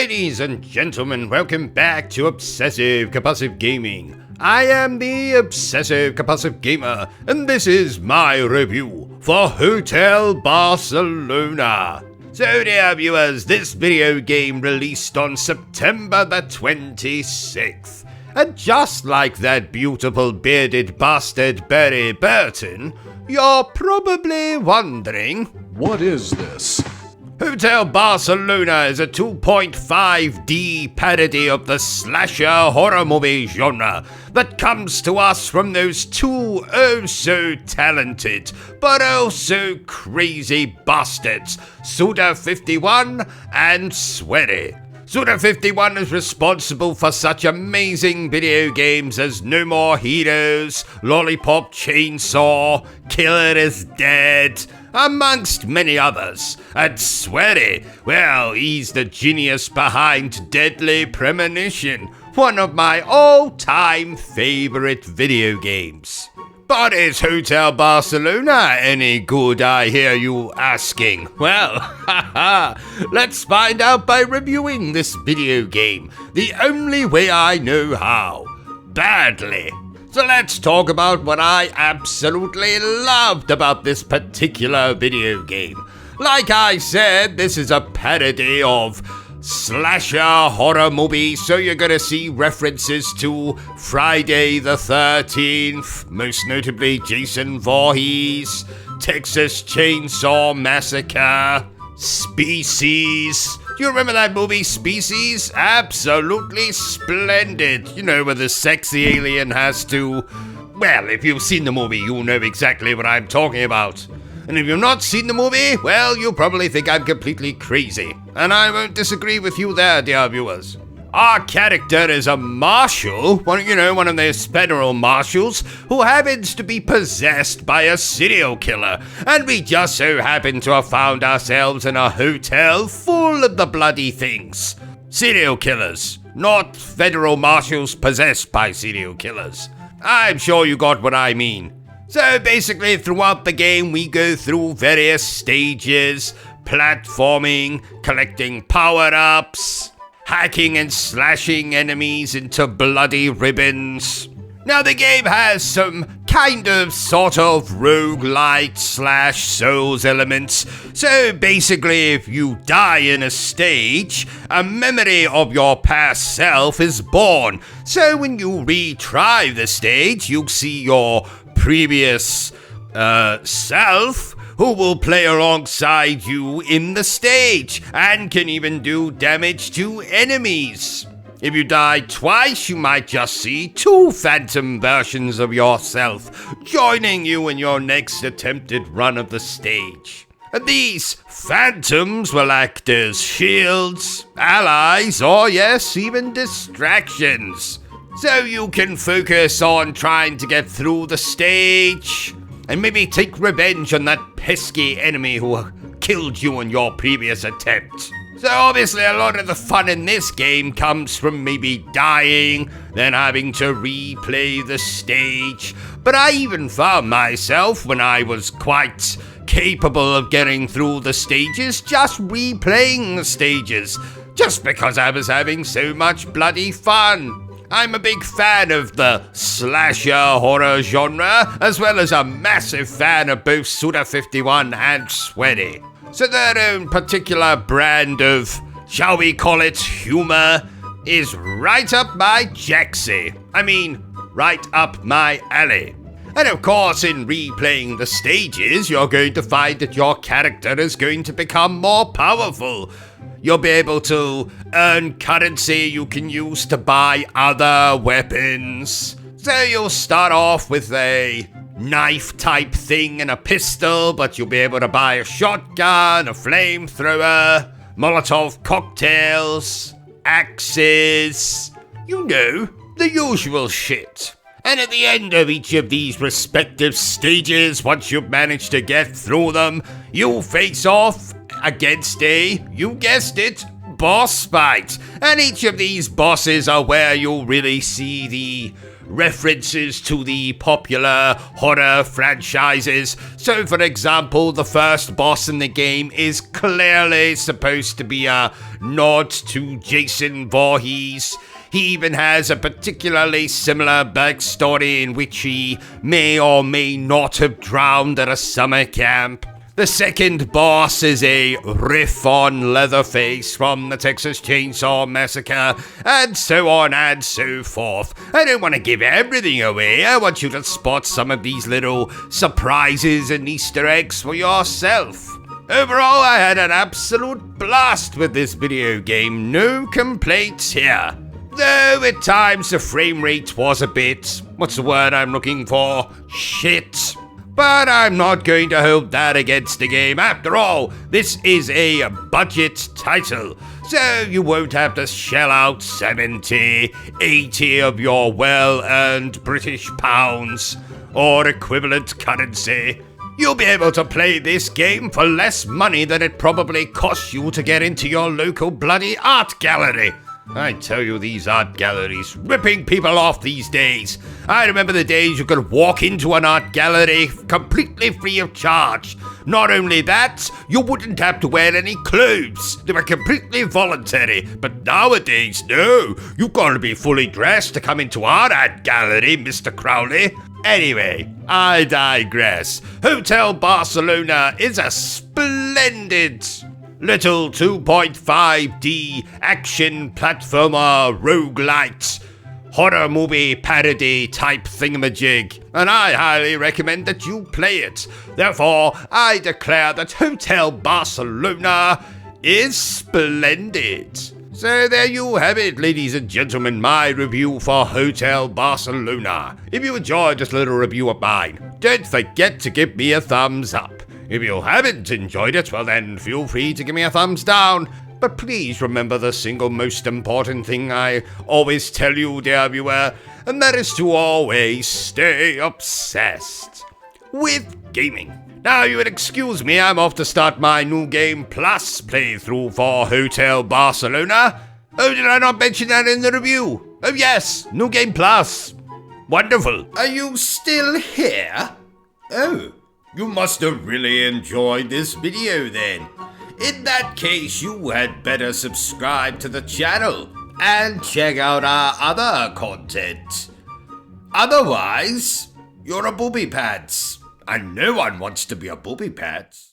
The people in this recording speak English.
Ladies and gentlemen, welcome back to Obsessive Compulsive Gaming. I am the Obsessive Compulsive Gamer, and this is my review for Hotel Barcelona. So dear viewers, this video game released on September the 26th. And just like that beautiful bearded bastard Bertrum, you're probably wondering, what is this? Hotel Barcelona is a 2.5D parody of the slasher horror movie genre that comes to us from those two oh-so-talented but also crazy bastards, Suda51 and Swery. Suda51 is responsible for such amazing video games as No More Heroes, Lollipop Chainsaw, Killer is Dead, amongst many others. And Swery, well, he's the genius behind Deadly Premonition, one of my all-time favorite video games. But is Hotel Barcelona any good, I hear you asking? Well, let's find out by reviewing this video game, the only way I know how. Badly. So let's talk about what I absolutely loved about this particular video game. Like I said, this is a parody of slasher horror movie, so you're gonna see references to Friday the 13th, most notably Jason Voorhees, Texas Chainsaw Massacre, Species. Do you remember that movie, Species? Absolutely splendid. You know, where the sexy alien has to... Well, if you've seen the movie, you'll know exactly what I'm talking about. And if you've not seen the movie, well, you'll probably think I'm completely crazy. And I won't disagree with you there, dear viewers. Our character is a marshal, one of those federal marshals, who happens to be possessed by a serial killer. And we just so happen to have found ourselves in a hotel full of the bloody things. Serial killers, not federal marshals possessed by serial killers. I'm sure you got what I mean. So basically, throughout the game, we go through various stages, platforming, collecting power-ups, hacking and slashing enemies into bloody ribbons. Now, the game has some kind of sort of roguelite / Souls elements. So basically, if you die in a stage, a memory of your past self is born. So when you retry the stage, you'll see your previous self, who will play alongside you in the stage and can even do damage to enemies. If you die twice, you might just see two phantom versions of yourself joining you in your next attempted run of the stage. And these phantoms will act as shields, allies, or yes, even distractions. So you can focus on trying to get through the stage and maybe take revenge on that pesky enemy who killed you in your previous attempt. So obviously a lot of the fun in this game comes from maybe dying, then having to replay the stage. But I even found myself, when I was quite capable of getting through the stages, just replaying the stages, just because I was having so much bloody fun. I'm a big fan of the slasher horror genre, as well as a massive fan of both Suda51 and Swery. So their own particular brand of, shall we call it, humor, is right up my jacksie. Right up my alley. And of course, in replaying the stages, you're going to find that your character is going to become more powerful. You'll be able to earn currency you can use to buy other weapons. So you'll start off with a knife type thing and a pistol, but you'll be able to buy a shotgun, a flamethrower, Molotov cocktails, axes, the usual shit. And at the end of each of these respective stages, once you've managed to get through them, you'll face off against a, you guessed it, boss fight, and each of these bosses are where you'll really see the references to the popular horror franchises. So for example, the first boss in the game is clearly supposed to be a nod to Jason Voorhees. He even has a particularly similar backstory in which he may or may not have drowned at a summer camp. The second boss is a riff on Leatherface from the Texas Chainsaw Massacre, and so on and so forth. I don't want to give everything away. I want you to spot some of these little surprises and Easter eggs for yourself. Overall, I had an absolute blast with this video game. No complaints here. Though at times the frame rate was a bit, what's the word I'm looking for? Shit. But I'm not going to hold that against the game. After all, this is a budget title, so you won't have to shell out 70, 80 of your well-earned British pounds or equivalent currency. You'll be able to play this game for less money than it probably costs you to get into your local bloody art gallery. I tell you, these art galleries ripping people off these days. I remember the days you could walk into an art gallery completely free of charge. Not only that, you wouldn't have to wear any clothes. They were completely voluntary. But nowadays, no. You've got to be fully dressed to come into our art gallery, Mr. Crowley. Anyway, I digress. Hotel Barcelona is a splendid little 2.5D action platformer roguelite horror movie parody type thingamajig, and I highly recommend that you play it. Therefore, I declare that Hotel Barcelona is splendid. So there you have it, ladies and gentlemen, my review for Hotel Barcelona. If you enjoyed this little review of mine, don't forget to give me a thumbs up. If you haven't enjoyed it, well then feel free to give me a thumbs down. But please remember the single most important thing I always tell you, dear viewer, and that is to always stay obsessed with gaming. Now you would excuse me, I'm off to start my New Game Plus playthrough for Hotel Barcelona. Oh, did I not mention that in the review? Oh yes, New Game Plus. Wonderful. Are you still here? Oh. You must have really enjoyed this video then. In that case, you had better subscribe to the channel and check out our other content. Otherwise, you're a booby pants, and no one wants to be a booby pants.